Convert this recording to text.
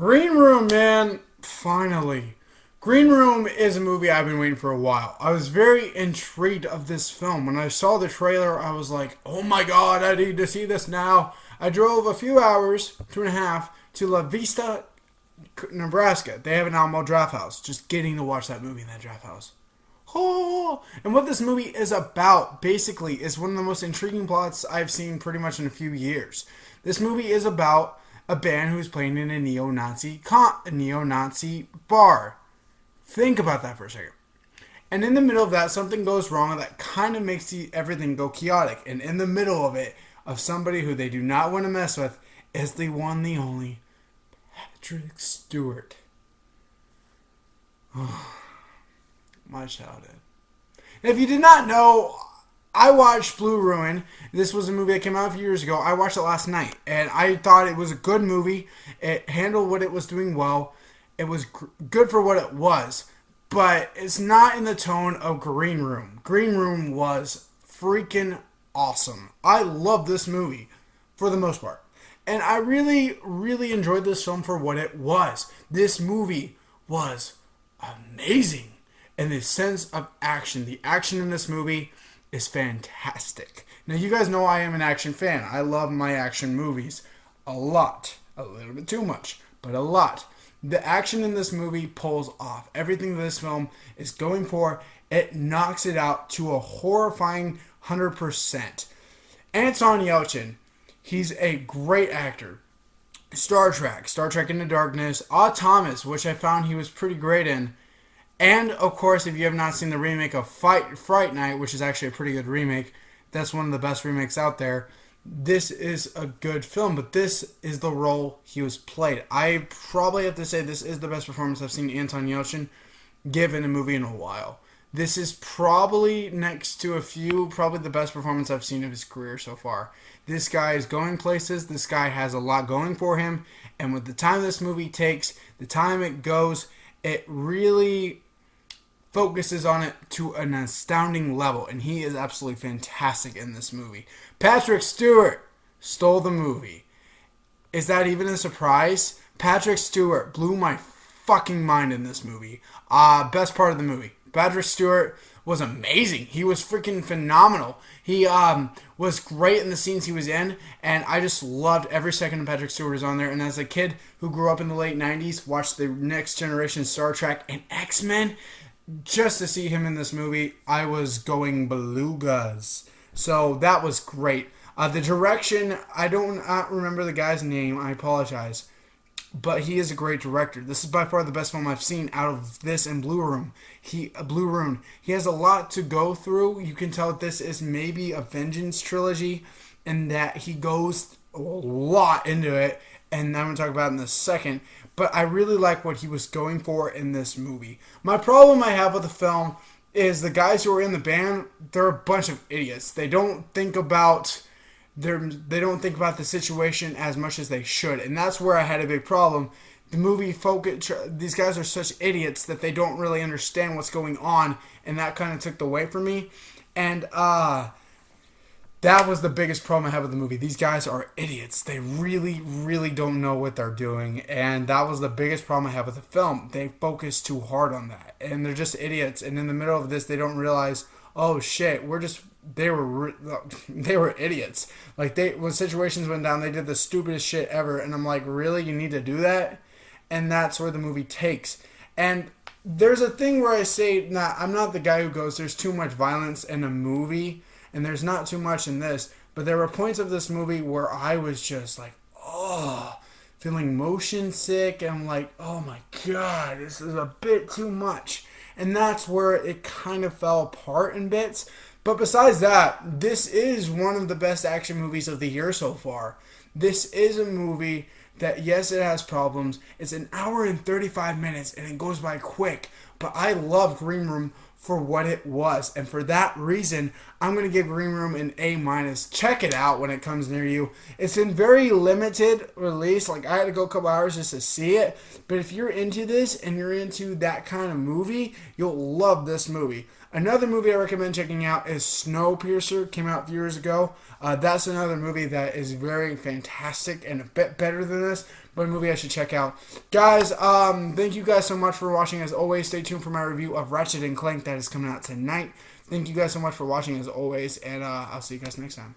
Green Room, man. Finally. Green Room is a movie I've been waiting for a while. I was very intrigued of this film. When I saw the trailer, I was like, oh my god, I need to see this now. I drove a few hours, 2.5, to La Vista, Nebraska. They have an Alamo Draft House. Just getting to watch that movie in that draft house. Oh, and what this movie is about, basically, is one of the most intriguing plots I've seen pretty much in a few years. This movie is about a band who's playing in a neo-Nazi bar. Think about that for a second. And in the middle of that, something goes wrong that kind of makes everything go chaotic. And in the middle of it, of somebody who they do not want to mess with, is the one, the only, Patrick Stewart. My childhood. If you did not know, I watched Blue Ruin. This was a movie that came out a few years ago. I watched it last night, and I thought it was a good movie. It handled what it was doing well. It was good for what it was, but it's not in the tone of Green Room. Green Room was freaking awesome. I love this movie for the most part, and I really, really enjoyed this film for what it was. This movie was amazing in the sense of action. The action in this movie is fantastic. Now, you guys know I am an action fan. I love my action movies a lot. A little bit too much, but a lot. The action in this movie pulls off. Everything this film is going for, it knocks it out to a horrifying 100%. Anton Yelchin, he's a great actor. Star Trek Into Darkness, Thomas, which I found he was pretty great in. And, of course, if you have not seen the remake of Fright Night, which is actually a pretty good remake, that's one of the best remakes out there, this is a good film, but this is the role he was played. I probably have to say this is the best performance I've seen Anton Yelchin give in a movie in a while. This is probably next to probably the best performance I've seen of his career so far. This guy is going places. This guy has a lot going for him. And with the time this movie takes, the time it goes, it really focuses on it to an astounding level, and he is absolutely fantastic in this movie. Patrick Stewart stole the movie. Is that even a surprise? Patrick Stewart blew my fucking mind in this movie. Best part of the movie. Patrick Stewart was amazing. He was freaking phenomenal. He was great in the scenes he was in, and I just loved every second Patrick Stewart was on there. And as a kid who grew up in the late 90s, watched the Next Generation Star Trek and X-Men, just to see him in this movie, I was going belugas. So that was great. The direction, I don't remember the guy's name. I apologize. But he is a great director. This is by far the best film I've seen out of this and Blue Room. Blue Ruin. He has a lot to go through. You can tell this is maybe a Vengeance trilogy, and that he goes a lot into it. And I'm going to talk about it in a second. But I really like what he was going for in this movie. My problem I have with the film is the guys who are in the band, they're a bunch of idiots. They don't think about the situation as much as they should. And that's where I had a big problem. The movie these guys are such idiots that they don't really understand what's going on, and that kind of took the weight from me. And that was the biggest problem I have with the movie. These guys are idiots. They really, really don't know what they're doing. And that was the biggest problem I have with the film. They focus too hard on that. And they're just idiots. And in the middle of this, they don't realize, oh shit, they were idiots. Like, when situations went down, they did the stupidest shit ever. And I'm like, really? You need to do that? And that's where the movie takes. And there's a thing where I say, I'm not the guy who goes, there's too much violence in a movie. And there's not too much in this. But there were points of this movie where I was just like, feeling motion sick. And I'm like, oh my god, this is a bit too much. And that's where it kind of fell apart in bits. But besides that, this is one of the best action movies of the year so far. This is a movie that, yes, it has problems. It's an hour and 35 minutes, and it goes by quick. But I love Green Room for what it was. And for that reason, I'm going to give Green Room an A minus. Check it out when it comes near you. It's in very limited release. Like, I had to go a couple hours just to see it. But if you're into this and you're into that kind of movie, you'll love this movie. Another movie I recommend checking out is Snowpiercer. Came out a few years ago. That's another movie that is very fantastic and a bit better than this, but a movie I should check out. Guys, thank you guys so much for watching. As always, stay tuned for my review of Ratchet and Clank that is coming out tonight. Thank you guys so much for watching as always, and I'll see you guys next time.